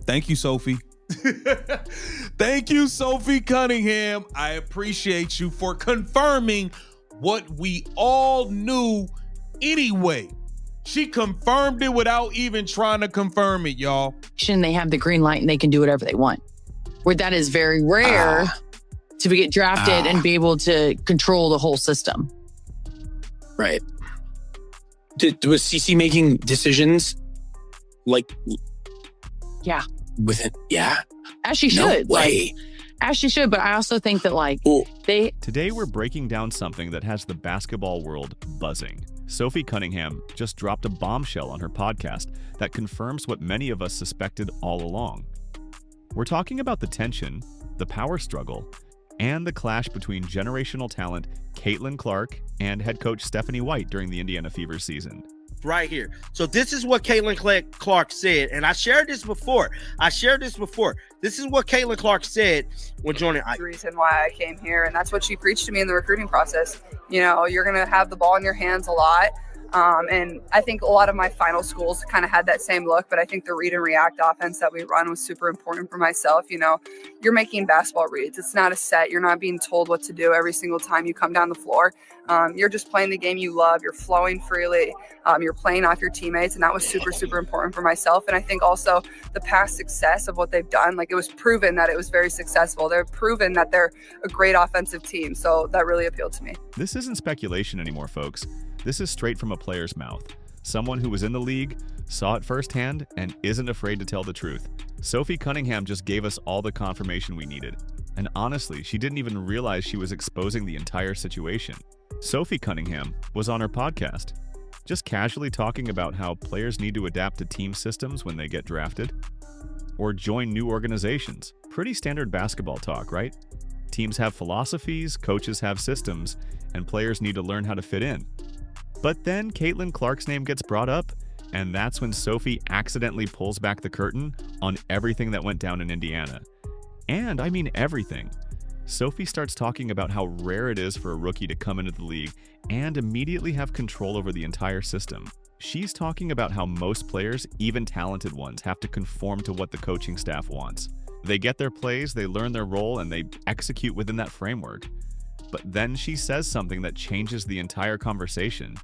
Thank you, Sophie. Thank you, Sophie Cunningham. I appreciate you for confirming what we all knew anyway. She confirmed it without even trying to confirm it, y'all. They have the green light and they can do whatever they want. Where that is very rare to get drafted and be able to control the whole system. Right. Was CC making decisions like... Yeah. Within, yeah. As she should. No way. As she should, but I also think that Today we're breaking down something that has the basketball world buzzing. Sophie Cunningham just dropped a bombshell on her podcast that confirms what many of us suspected all along. We're talking about the tension, the power struggle, and the clash between generational talent Caitlin Clark and head coach Stephanie White during the Indiana Fever season. Right here. So this is what Caitlin Clark said, and I shared this before. This is what Caitlin Clark said when joining. The reason why I came here, and that's what she preached to me in the recruiting process. You know, you're going to have the ball in your hands a lot. And I think a lot of my final schools kind of had that same look, but I think the read and react offense that we run was super important for myself. You know, you're making basketball reads. It's not a set. You're not being told what to do every single time you come down the floor. You're just playing the game you love. You're flowing freely. You're playing off your teammates. And that was super, super important for myself. And I think also the past success of what they've done, like it was proven that it was very successful. They're proven that they're a great offensive team. So that really appealed to me. This isn't speculation anymore, folks. This is straight from a player's mouth. Someone who was in the league, saw it firsthand, and isn't afraid to tell the truth. Sophie Cunningham just gave us all the confirmation we needed. And honestly, she didn't even realize she was exposing the entire situation. Sophie Cunningham was on her podcast, just casually talking about how players need to adapt to team systems when they get drafted, or join new organizations. Pretty standard basketball talk, right? Teams have philosophies, coaches have systems, and players need to learn how to fit in. But then Caitlin Clark's name gets brought up, and that's when Sophie accidentally pulls back the curtain on everything that went down in Indiana. And I mean everything. Sophie starts talking about how rare it is for a rookie to come into the league and immediately have control over the entire system. She's talking about how most players, even talented ones, have to conform to what the coaching staff wants. They get their plays, they learn their role, and they execute within that framework. But then she says something that changes the entire conversation.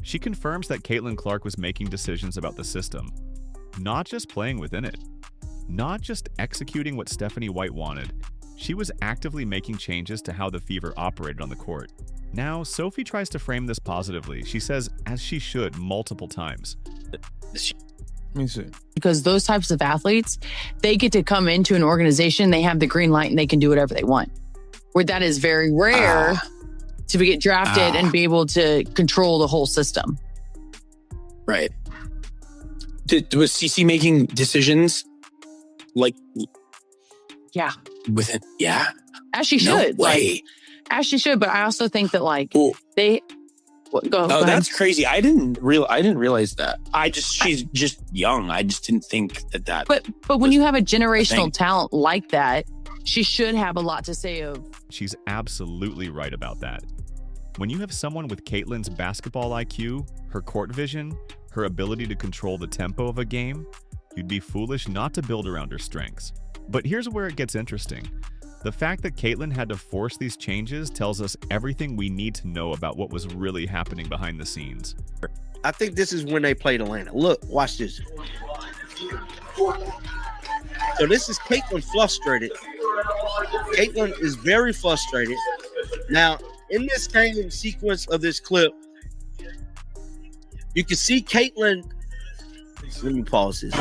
She confirms that Caitlin Clark was making decisions about the system, not just playing within it, not just executing what Stephanie White wanted. She was actively making changes to how the Fever operated on the court. Now, Sophie tries to frame this positively. She says, as she should, multiple times. Let me see. because those types of athletes, they get to come into an organization, they have the green light and they can do whatever they want. Where that is very rare to get drafted and be able to control the whole system. Right. Was CC making decisions like... Yeah. Within, yeah. As she should. No way. As she should, but I also think that they... Go ahead. That's crazy. I didn't realize that. She's just young. I just didn't think that. But when you have a generational talent like that, she should have a lot to say of. She's absolutely right about that. When you have someone with Caitlin's basketball IQ, her court vision, her ability to control the tempo of a game, you'd be foolish not to build around her strengths. But here's where it gets interesting. The fact that Caitlin had to force these changes tells us everything we need to know about what was really happening behind the scenes. I think this is when they played Atlanta. Look, watch this. So this is Caitlin frustrated. Caitlin is very frustrated. Now, in this same sequence of this clip, you can see Caitlin. Let me pause this.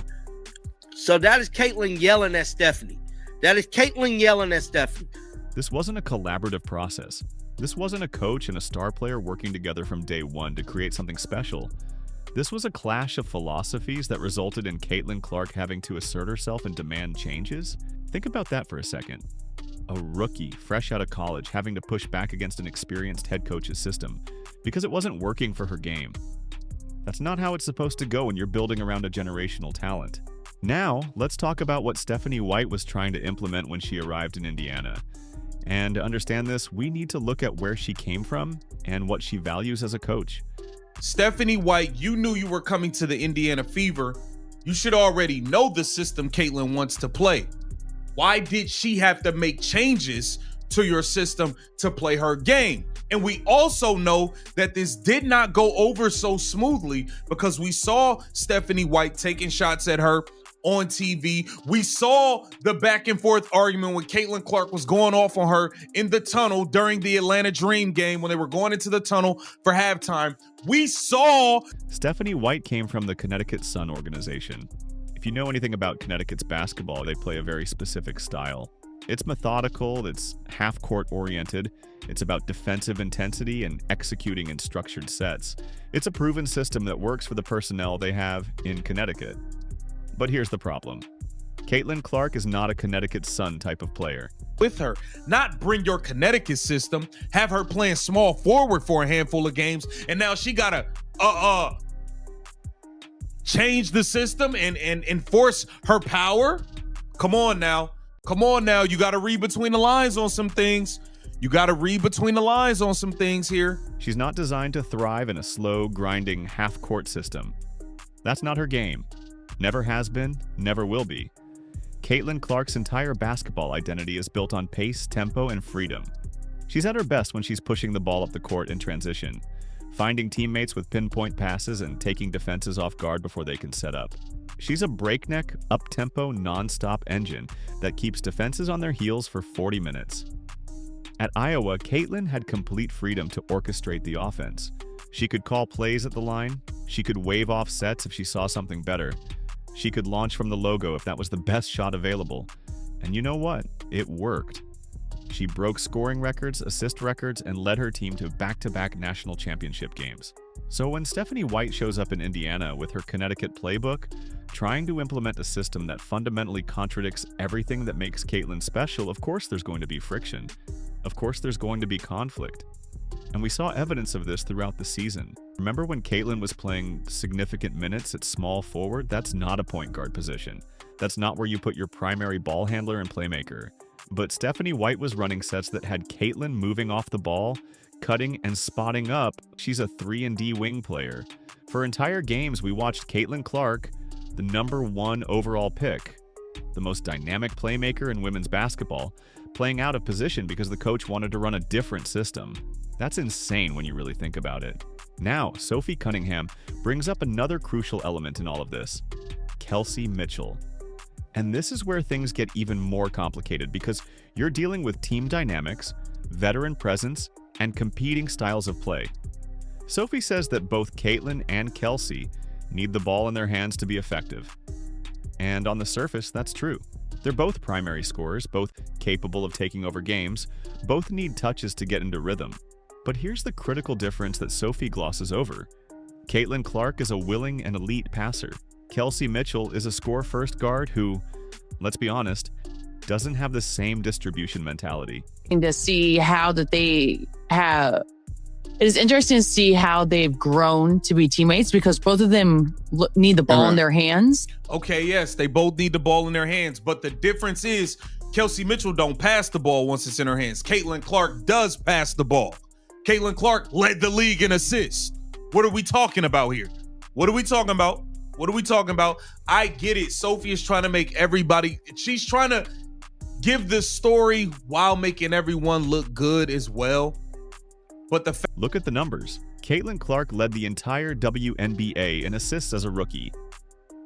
So that is Caitlin yelling at Stephanie. This wasn't a collaborative process. This wasn't a coach and a star player working together from day one to create something special. This was a clash of philosophies that resulted in Caitlin Clark having to assert herself and demand changes. Think about that for a second. A rookie, fresh out of college, having to push back against an experienced head coach's system because it wasn't working for her game. That's not how it's supposed to go when you're building around a generational talent. Now, let's talk about what Stephanie White was trying to implement when she arrived in Indiana. And to understand this, we need to look at where she came from and what she values as a coach. Stephanie White, you knew you were coming to the Indiana Fever You should already know the system Caitlin wants to play. Why did she have to make changes to your system to play her game? And we also know that this did not go over so smoothly because we saw Stephanie White taking shots at her on TV. We saw the back and forth argument when Caitlin Clark was going off on her in the tunnel during the Atlanta Dream game when they were going into the tunnel for halftime. We saw Stephanie White came from the Connecticut Sun organization. If you know anything about Connecticut's basketball, they play a very specific style. It's methodical, it's half-court oriented, it's about defensive intensity and executing in structured sets. It's a proven system that works for the personnel they have in Connecticut. But here's the problem. Caitlin Clark is not a Connecticut Sun type of player. with her, not bring your Connecticut system, have her playing small forward for a handful of games, and now she gotta change the system and enforce her power. Come on now. You got to read between the lines on some things. Here. She's not designed to thrive in a slow, grinding, half-court system. That's not her game. Never has been, never will be. Caitlin Clark's entire basketball identity is built on pace, tempo, and freedom. She's at her best when she's pushing the ball up the court in transition, finding teammates with pinpoint passes and taking defenses off guard before they can set up. She's a breakneck, up-tempo, non-stop engine that keeps defenses on their heels for 40 minutes. At Iowa, Caitlin had complete freedom to orchestrate the offense. She could call plays at the line. She could wave off sets if she saw something better. She could launch from the logo if that was the best shot available. And you know what? It worked. She broke scoring records, assist records, and led her team to back-to-back national championship games. So when Stephanie White shows up in Indiana with her Connecticut playbook, trying to implement a system that fundamentally contradicts everything that makes Caitlin special, of course there's going to be friction. Of course there's going to be conflict. And we saw evidence of this throughout the season. Remember when Caitlin was playing significant minutes at small forward? That's not a point guard position. That's not where you put your primary ball handler and playmaker. But Stephanie White was running sets that had Caitlin moving off the ball, cutting and spotting up. She's a 3-and-D wing player. For entire games, we watched Caitlin Clark, the #1 overall pick, the most dynamic playmaker in women's basketball, playing out of position because the coach wanted to run a different system. That's insane when you really think about it. Now, Sophie Cunningham brings up another crucial element in all of this: Kelsey Mitchell. And this is where things get even more complicated because you're dealing with team dynamics, veteran presence, and competing styles of play. Sophie says that both Caitlin and Kelsey need the ball in their hands to be effective. And on the surface, that's true. They're both primary scorers, both capable of taking over games, both need touches to get into rhythm. But here's the critical difference that Sophie glosses over. Caitlin Clark is a willing and elite passer. Kelsey Mitchell is a score-first guard who, let's be honest, doesn't have the same distribution mentality. And to see how that they have, it is interesting to see how they've grown to be teammates because both of them need the ball in their hands. Okay, yes, they both need the ball in their hands, but the difference is Kelsey Mitchell don't pass the ball once it's in her hands. Caitlin Clark does pass the ball. Caitlin Clark led the league in assists. What are we talking about here? I get it. Sophie is trying to make everybody, she's trying to give this story while making everyone look good as well. But look at the numbers. Caitlin Clark led the entire WNBA in assists as a rookie.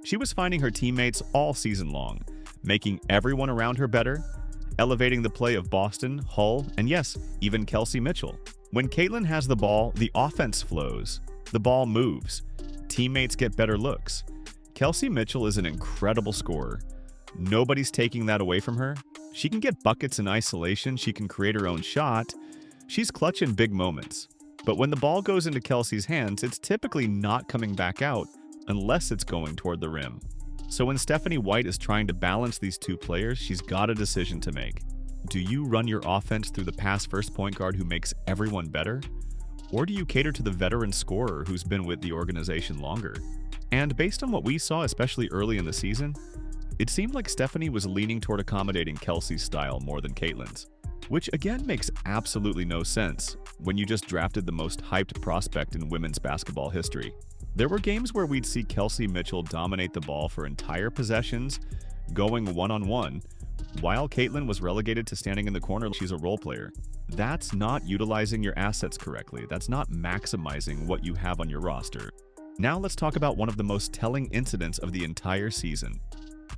She was finding her teammates all season long, making everyone around her better, elevating the play of Boston, Hull, and yes, even Kelsey Mitchell. When Caitlin has the ball, the offense flows. The ball moves. Teammates get better looks. Kelsey Mitchell is an incredible scorer. Nobody's taking that away from her. She can get buckets in isolation. She can create her own shot. She's clutch in big moments. But when the ball goes into Kelsey's hands, it's typically not coming back out unless it's going toward the rim. So when Stephanie White is trying to balance these two players, she's got a decision to make. Do you run your offense through the pass-first point guard who makes everyone better? Or do you cater to the veteran scorer who's been with the organization longer? And based on what we saw, especially early in the season, it seemed like Stephanie was leaning toward accommodating Kelsey's style more than Caitlin's, which again makes absolutely no sense when you just drafted the most hyped prospect in women's basketball history. There were games where we'd see Kelsey Mitchell dominate the ball for entire possessions, going one-on-one, while Caitlin was relegated to standing in the corner like she's a role player. That's not utilizing your assets correctly. That's not maximizing what you have on your roster. Now let's talk about one of the most telling incidents of the entire season,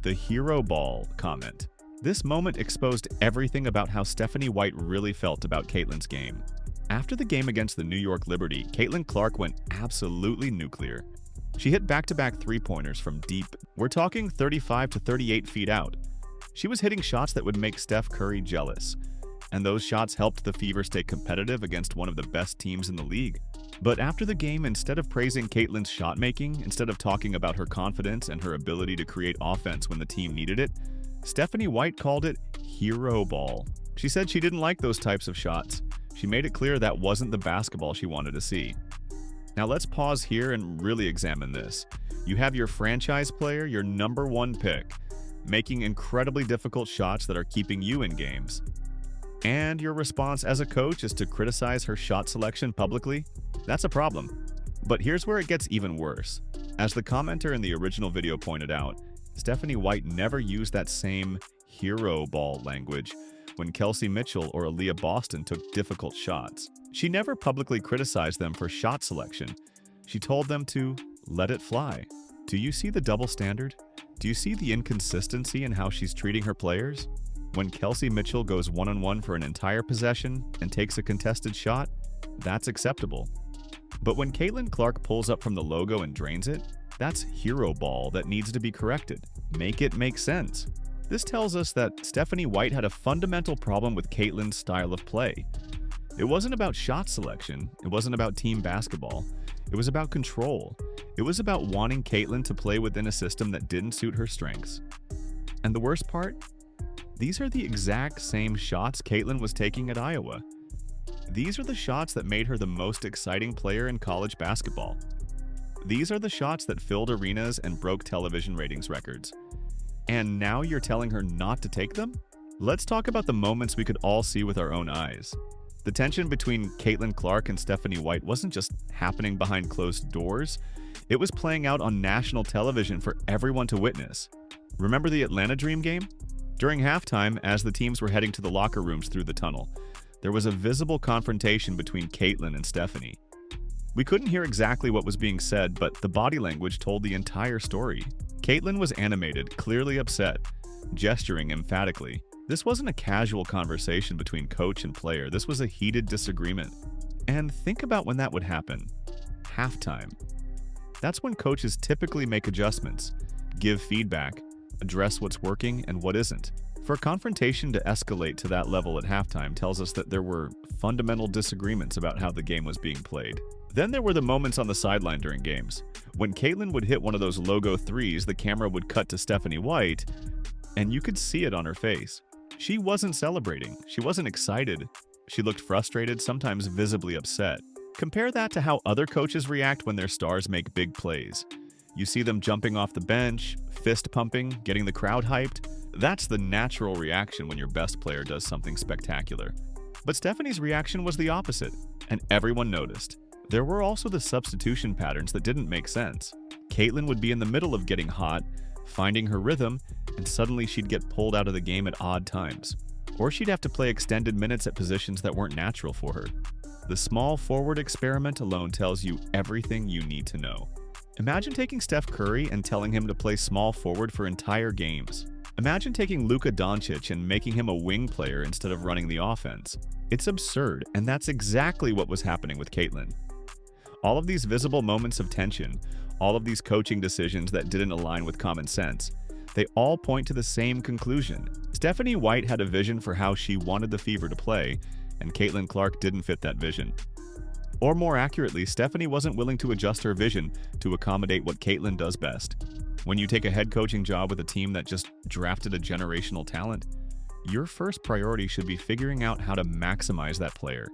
the hero ball comment. This moment exposed everything about how Stephanie White really felt about Caitlin's game. After the game against the New York Liberty, Caitlin Clark went absolutely nuclear. She hit back-to-back three-pointers from deep. We're talking 35 to 38 feet out. She was hitting shots that would make Steph Curry jealous, and those shots helped the Fever stay competitive against one of the best teams in the league. But after the game, instead of praising Caitlin's shot-making, instead of talking about her confidence and her ability to create offense when the team needed it, Stephanie White called it hero ball. She said she didn't like those types of shots. She made it clear that wasn't the basketball she wanted to see. Now let's pause here and really examine this. You have your franchise player, your #1 pick, making incredibly difficult shots that are keeping you in games. And your response as a coach is to criticize her shot selection publicly? That's a problem. But here's where it gets even worse. As the commenter in the original video pointed out, Stephanie White never used that same hero ball language when Kelsey Mitchell or Aaliyah Boston took difficult shots. She never publicly criticized them for shot selection. She told them to let it fly. Do you see the double standard? Do you see the inconsistency in how she's treating her players? When Kelsey Mitchell goes one-on-one for an entire possession and takes a contested shot, that's acceptable. But when Caitlin Clark pulls up from the logo and drains it, that's hero ball that needs to be corrected. Make it make sense. This tells us that Stephanie White had a fundamental problem with Caitlin's style of play. It wasn't about shot selection. It wasn't about team basketball. It was about control. It was about wanting Caitlin to play within a system that didn't suit her strengths. And the worst part? These are the exact same shots Caitlin was taking at Iowa. These are the shots that made her the most exciting player in college basketball. These are the shots that filled arenas and broke television ratings records. And now you're telling her not to take them? Let's talk about the moments we could all see with our own eyes. The tension between Caitlin Clark and Stephanie White wasn't just happening behind closed doors. It was playing out on national television for everyone to witness. Remember the Atlanta Dream game? During halftime, as the teams were heading to the locker rooms through the tunnel, there was a visible confrontation between Caitlin and Stephanie. We couldn't hear exactly what was being said, but the body language told the entire story. Caitlin was animated, clearly upset, gesturing emphatically. This wasn't a casual conversation between coach and player. This was a heated disagreement. And think about when that would happen. Halftime. That's when coaches typically make adjustments, give feedback, address what's working and what isn't. For a confrontation to escalate to that level at halftime tells us that there were fundamental disagreements about how the game was being played. Then there were the moments on the sideline during games. When Caitlin would hit one of those logo threes, the camera would cut to Stephanie White, and you could see it on her face. She wasn't celebrating. She wasn't excited. She looked frustrated, sometimes visibly upset. Compare that to how other coaches react when their stars make big plays. You see them jumping off the bench, fist pumping, getting the crowd hyped. That's the natural reaction when your best player does something spectacular. But Stephanie's reaction was the opposite, and everyone noticed. There were also the substitution patterns that didn't make sense. Caitlin would be in the middle of getting hot, finding her rhythm, and suddenly she'd get pulled out of the game at odd times. Or she'd have to play extended minutes at positions that weren't natural for her. The small forward experiment alone tells you everything you need to know. Imagine taking Steph Curry and telling him to play small forward for entire games. Imagine taking Luka Doncic and making him a wing player instead of running the offense. It's absurd, and that's exactly what was happening with Caitlin. All of these visible moments of tension, all of these coaching decisions that didn't align with common sense, they all point to the same conclusion. Stephanie White had a vision for how she wanted the Fever to play, and Caitlin Clark didn't fit that vision. Or more accurately, Stephanie wasn't willing to adjust her vision to accommodate what Caitlin does best. When you take a head coaching job with a team that just drafted a generational talent, your first priority should be figuring out how to maximize that player.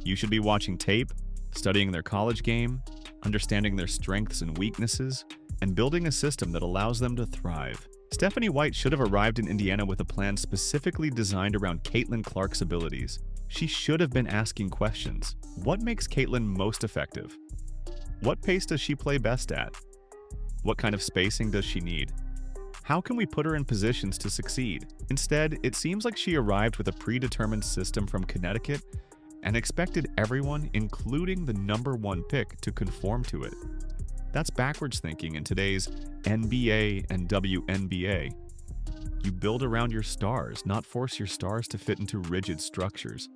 You should be watching tape, studying their college game, understanding their strengths and weaknesses, and building a system that allows them to thrive. Stephanie White should have arrived in Indiana with a plan specifically designed around Caitlin Clark's abilities. She should have been asking questions. What makes Caitlin most effective? What pace does she play best at? What kind of spacing does she need? How can we put her in positions to succeed? Instead, it seems like she arrived with a predetermined system from Connecticut and expected everyone, including the #1 pick, to conform to it. That's backwards thinking in today's NBA and WNBA. You build around your stars, not force your stars to fit into rigid structures.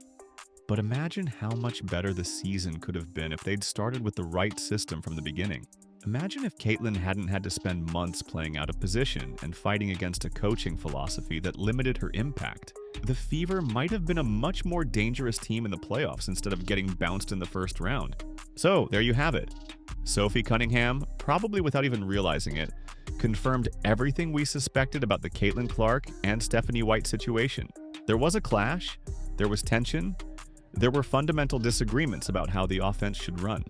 But imagine how much better the season could have been if they'd started with the right system from the beginning. Imagine if Caitlin hadn't had to spend months playing out of position and fighting against a coaching philosophy that limited her impact. The Fever might have been a much more dangerous team in the playoffs instead of getting bounced in the first round. So, there you have it. Sophie Cunningham, probably without even realizing it, confirmed everything we suspected about the Caitlin Clark and Stephanie White situation. There was a clash, there was tension, there were fundamental disagreements about how the offense should run.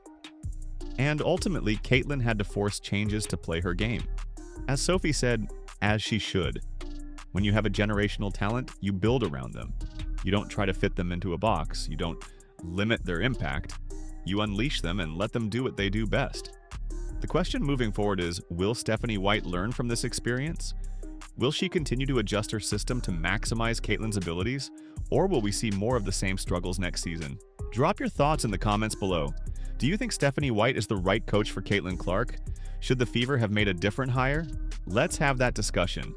And ultimately, Caitlin had to force changes to play her game. As Sophie said, as she should. When you have a generational talent, you build around them. You don't try to fit them into a box. You don't limit their impact. You unleash them and let them do what they do best. The question moving forward is, will Stephanie White learn from this experience? Will she continue to adjust her system to maximize Caitlin's abilities? Or will we see more of the same struggles next season? Drop your thoughts in the comments below. Do you think Stephanie White is the right coach for Caitlin Clark? Should the Fever have made a different hire? Let's have that discussion.